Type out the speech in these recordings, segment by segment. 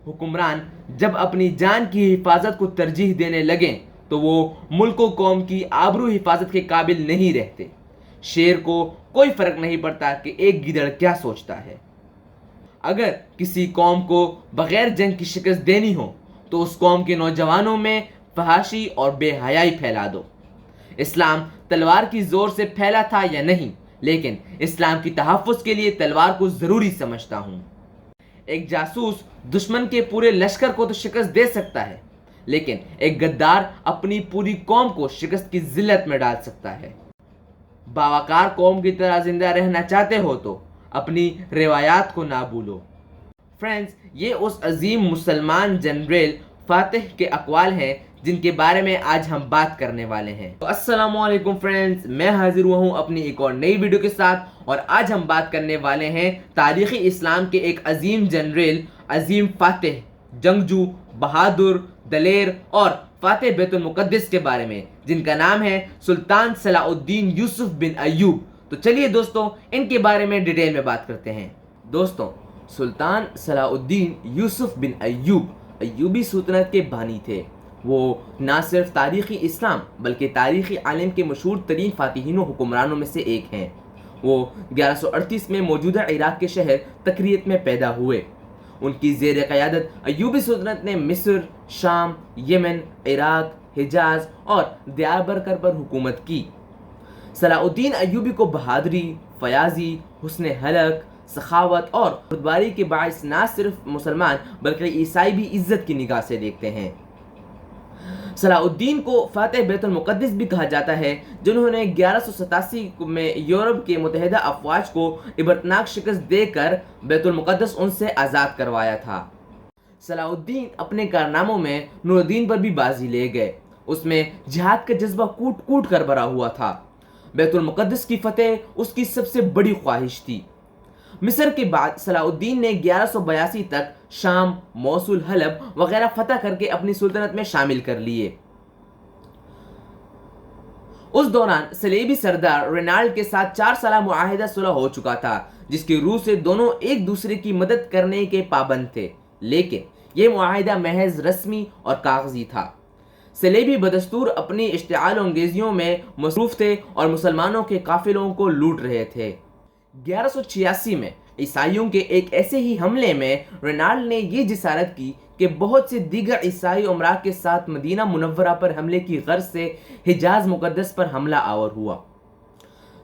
حکمران جب اپنی جان کی حفاظت کو ترجیح دینے لگیں تو وہ ملک و قوم کی آبرو حفاظت کے قابل نہیں رہتے۔ شیر کو کوئی فرق نہیں پڑتا کہ ایک گیدڑ کیا سوچتا ہے۔ اگر کسی قوم کو بغیر جنگ کی شکست دینی ہو تو اس قوم کے نوجوانوں میں فحاشی اور بے حیائی پھیلا دو۔ اسلام تلوار کی زور سے پھیلا تھا یا نہیں، لیکن اسلام کی تحفظ کے لیے تلوار کو ضروری سمجھتا ہوں۔ ایک جاسوس دشمن کے پورے لشکر کو تو شکست دے سکتا ہے، لیکن ایک غدار اپنی پوری قوم کو شکست کی ذلت میں ڈال سکتا ہے۔ باوقار قوم کی طرح زندہ رہنا چاہتے ہو تو اپنی روایات کو نہ بھولو۔ فرینڈز، یہ اس عظیم مسلمان جنرل فاتح کے اقوال ہیں جن کے بارے میں آج ہم بات کرنے والے ہیں۔ تو السلام علیکم فرینڈز، میں حاضر ہوا ہوں اپنی ایک اور نئی ویڈیو کے ساتھ، اور آج ہم بات کرنے والے ہیں تاریخی اسلام کے ایک عظیم جنرل، عظیم فاتح، جنگجو، بہادر، دلیر اور فاتح بیت المقدس کے بارے میں، جن کا نام ہے سلطان صلاح الدین یوسف بن ایوب۔ تو چلیے دوستوں، ان کے بارے میں ڈیٹیل میں بات کرتے ہیں۔ دوستوں، سلطان صلاح الدین یوسف بن ایوب ایوبی سلطنت کے بانی تھے۔ وہ نہ صرف تاریخی اسلام بلکہ تاریخی عالم کے مشہور ترین فاتحین و حکمرانوں میں سے ایک ہیں۔ وہ 1138 میں موجودہ عراق کے شہر تکریت میں پیدا ہوئے۔ ان کی زیر قیادت ایوبی سلطنت نے مصر، شام، یمن، عراق، حجاز اور دیاربکر پر حکومت کی۔ صلاح الدین ایوبی کو بہادری، فیاضی، حسن حلق، سخاوت اور بردباری کے باعث نہ صرف مسلمان بلکہ عیسائی بھی عزت کی نگاہ سے دیکھتے ہیں۔ صلاح الدین کو فاتح بیت المقدس بھی کہا جاتا ہے، جنہوں نے 1187 میں یورپ کے متحدہ افواج کو عبرتناک شکست دے کر بیت المقدس ان سے آزاد کروایا تھا۔ صلاح الدین اپنے کارناموں میں نور الدین پر بھی بازی لے گئے۔ اس میں جہاد کا جذبہ کوٹ کوٹ کر بھرا ہوا تھا۔ بیت المقدس کی فتح اس کی سب سے بڑی خواہش تھی۔ مصر کے بعد صلاح الدین نے 1182 تک شام، موصل، حلب وغیرہ فتح کر کے اپنی سلطنت میں شامل کر لیے۔ اس دوران صلیبی سردار رینالڈ کے ساتھ 4 سالہ معاہدہ صلح ہو چکا تھا، جس کی روح سے دونوں ایک دوسرے کی مدد کرنے کے پابند تھے، لیکن یہ معاہدہ محض رسمی اور کاغذی تھا۔ صلیبی بدستور اپنی اشتعال انگیزیوں میں مصروف تھے اور مسلمانوں کے قافلوں کو لوٹ رہے تھے۔ 1186 میں عیسائیوں کے ایک ایسے ہی حملے میں رینالڈ نے یہ جسارت کی کہ بہت سے دیگر عیسائی امراء کے ساتھ مدینہ منورہ پر حملے کی غرض سے حجاز مقدس پر حملہ آور ہوا۔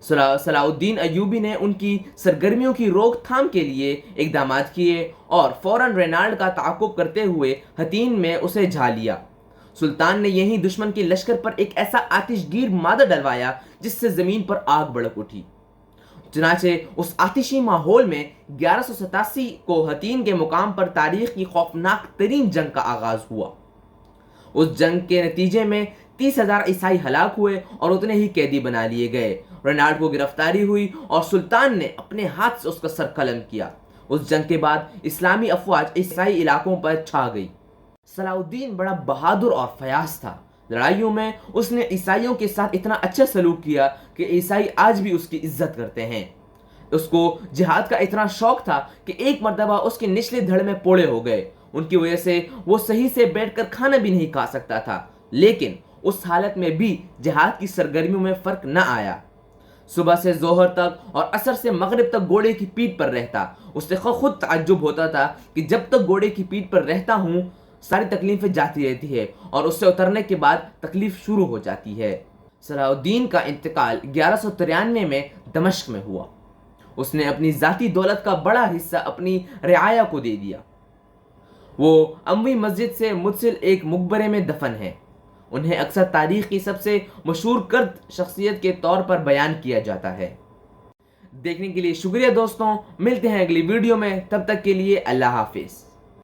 صلاح الدین ایوبی نے ان کی سرگرمیوں کی روک تھام کے لیے اقدامات کیے اور فوراً رینالڈ کا تعاقب کرتے ہوئے حطین میں اسے جھا لیا۔ سلطان نے یہیں دشمن کے لشکر پر ایک ایسا آتش گیر مادہ ڈلوایا جس سے زمین پر آگ بھڑک اٹھی۔ چنانچہ اس آتشی ماحول میں 1187 کو حطین کے مقام پر تاریخ کی خوفناک ترین جنگ کا آغاز ہوا۔ اس جنگ کے نتیجے میں 30,000 عیسائی ہلاک ہوئے اور اتنے ہی قیدی بنا لیے گئے۔ رینالڈ کو گرفتاری ہوئی اور سلطان نے اپنے ہاتھ سے اس کا سر قلم کیا۔ اس جنگ کے بعد اسلامی افواج عیسائی علاقوں پر چھا گئی۔ صلاح الدین بڑا بہادر اور فیاض تھا۔ لڑائیوں میں اس نے عیسائیوں کے ساتھ اتنا اچھا سلوک کیا کہ عیسائی آج بھی اس کی عزت کرتے ہیں۔ اس کو جہاد کا اتنا شوق تھا کہ ایک مرتبہ اس کے نچلے دھڑ میں پوڑے ہو گئے۔ ان کی وجہ سے وہ صحیح سے بیٹھ کر کھانا بھی نہیں کھا سکتا تھا، لیکن اس حالت میں بھی جہاد کی سرگرمیوں میں فرق نہ آیا۔ صبح سے ظہر تک اور عصر سے مغرب تک گھوڑے کی پیٹھ پر رہتا۔ اس سے خود تعجب ہوتا تھا کہ جب تک گھوڑے کی پیٹھ پر رہتا ہوں ساری تکلیفیں جاتی رہتی ہے اور اس سے اترنے کے بعد تکلیف شروع ہو جاتی ہے۔ صلاح الدین کا انتقال 1193 میں دمشق میں ہوا۔ اس نے اپنی ذاتی دولت کا بڑا حصہ اپنی رعایا کو دے دیا۔ وہ اموی مسجد سے متصل ایک مقبرے میں دفن ہیں۔ انہیں اکثر تاریخ کی سب سے مشہور کرد شخصیت کے طور پر بیان کیا جاتا ہے۔ دیکھنے کے لیے شکریہ دوستوں، ملتے ہیں اگلی ویڈیو میں، تب تک کے لیے اللہ حافظ۔